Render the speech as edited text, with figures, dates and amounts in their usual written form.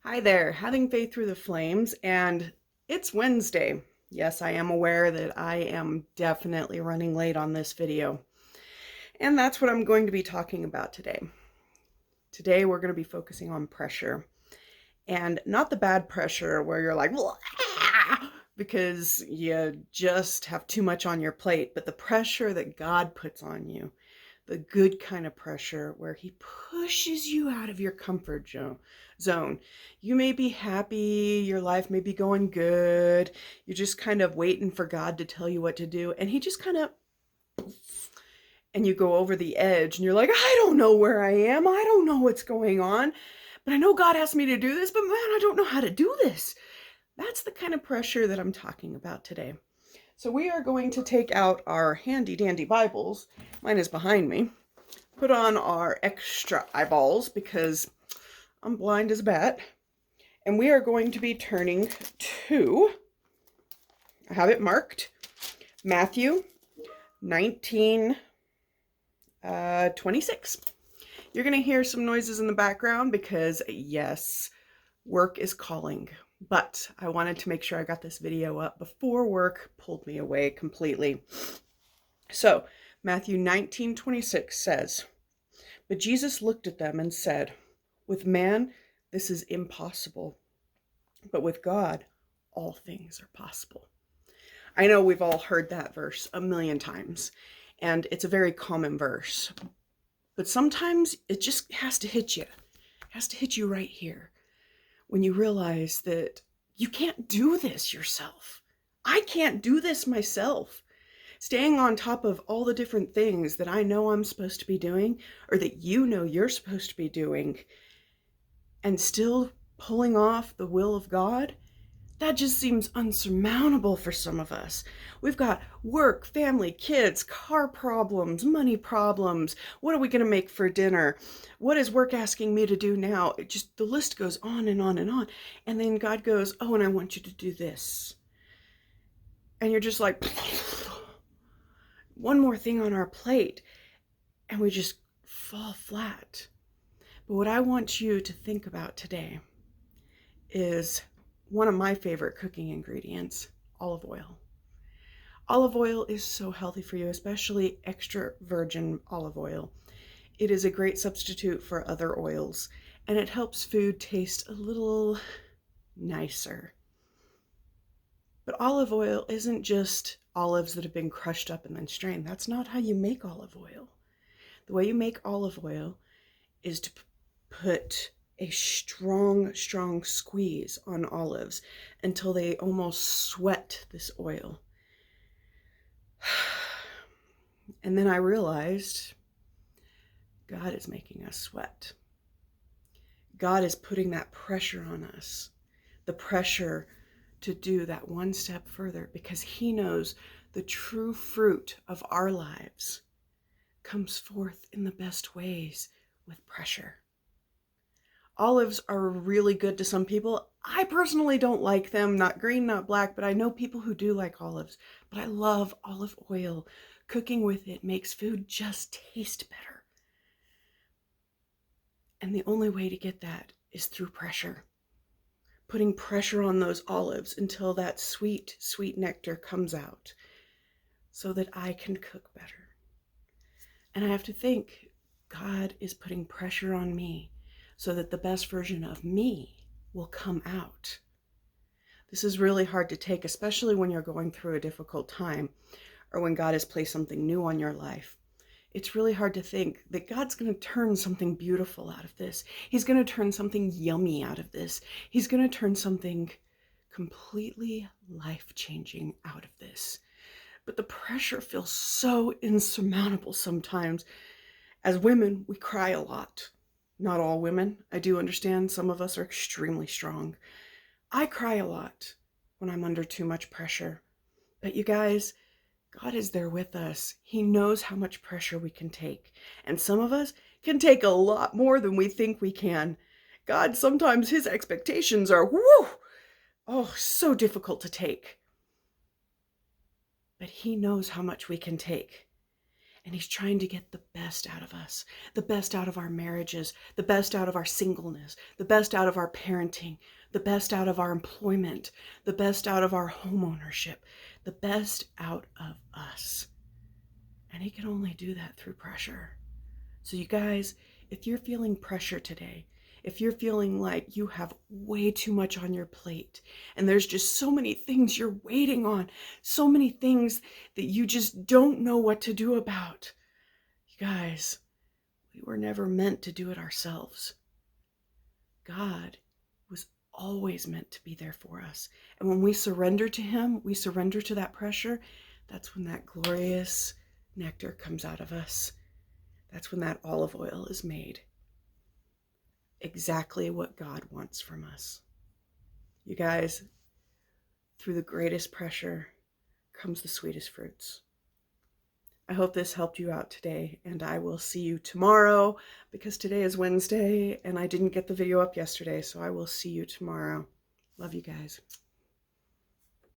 Hi there, having faith through the flames, and it's Wednesday. Yes, I am aware that I am definitely running late on this video, and that's what I'm going to be talking about today. Today, we're going to be focusing on pressure, and not the bad pressure where you're like, because you just have too much on your plate, but the pressure that God puts on you, the good kind of pressure where he pushes you out of your comfort zone. You may be happy, your life may be going good, you're just kind of waiting for God to tell you what to do, and he just kind of, and you go over the edge and you're like, I don't know where I am, I don't know what's going on, but I know God asked me to do this, but man, I don't know how to do this. That's the kind of pressure that I'm talking about today. So we are going to take out our handy dandy Bibles. Mine is behind me. Put on our extra eyeballs because I'm blind as a bat. And we are going to be turning to, I have it marked, Matthew 19:26. You're going to hear some noises in the background because, yes, work is calling. But I wanted to make sure I got this video up before work pulled me away completely. So, Matthew 19:26 says, "But Jesus looked at them and said, 'With man, this is impossible, but with God, all things are possible.'" I know we've all heard that verse a million times, and it's a very common verse. But sometimes it just has to hit you. It has to hit you right here when you realize that you can't do this yourself. I can't do this myself. Staying on top of all the different things that I know I'm supposed to be doing, or that you know you're supposed to be doing, and still pulling off the will of God, that just seems unsurmountable for some of us. We've got work, family, kids, car problems, money problems. What are we going to make for dinner? What is work asking me to do now? It just, the list goes on and on and on. And then God goes, oh, and I want you to do this. And you're just like, one more thing on our plate. And we just fall flat. But what I want you to think about today is one of my favorite cooking ingredients, olive oil. Olive oil is so healthy for you, especially extra virgin olive oil. It is a great substitute for other oils, and it helps food taste a little nicer. But olive oil isn't just olives that have been crushed up and then strained. That's not how you make olive oil. The way you make olive oil is to put a strong squeeze on olives until they almost sweat this oil. And then I realized God is making us sweat. God is putting that pressure on us, the pressure to do that one step further, because he knows the true fruit of our lives comes forth in the best ways with pressure. Olives are really good to some people. I personally don't like them, not green, not black, but I know people who do like olives. But I love olive oil. Cooking with it makes food just taste better. And the only way to get that is through pressure. Putting pressure on those olives until that sweet nectar comes out so that I can cook better. And I have to think, God is putting pressure on me so that the best version of me will come out. This is really hard to take, especially when you're going through a difficult time or when God has placed something new on your life. It's really hard to think that God's going to turn something beautiful out of this. He's going to turn something yummy out of this. He's going to turn something completely life-changing out of this. But the pressure feels so insurmountable sometimes. As women, we cry a lot. Not all women. I do understand some of us are extremely strong. I cry a lot when I'm under too much pressure. But you guys, God is there with us. He knows how much pressure we can take. And some of us can take a lot more than we think we can. God, sometimes his expectations are, so difficult to take. But he knows how much we can take. And he's trying to get the best out of us, the best out of our marriages, the best out of our singleness, the best out of our parenting, the best out of our employment, the best out of our home ownership, the best out of us. And he can only do that through pressure. So you guys, if you're feeling pressure today, if you're feeling like you have way too much on your plate and there's just so many things you're waiting on, so many things that you just don't know what to do about, you guys, we were never meant to do it ourselves. God was always meant to be there for us. And when we surrender to him, we surrender to that pressure, that's when that glorious nectar comes out of us. That's when that olive oil is made. Exactly what God wants from us. You guys, through the greatest pressure comes the sweetest fruits. I hope this helped you out today, and I will see you tomorrow because today is Wednesday and I didn't get the video up yesterday, so I will see you tomorrow. Love you guys.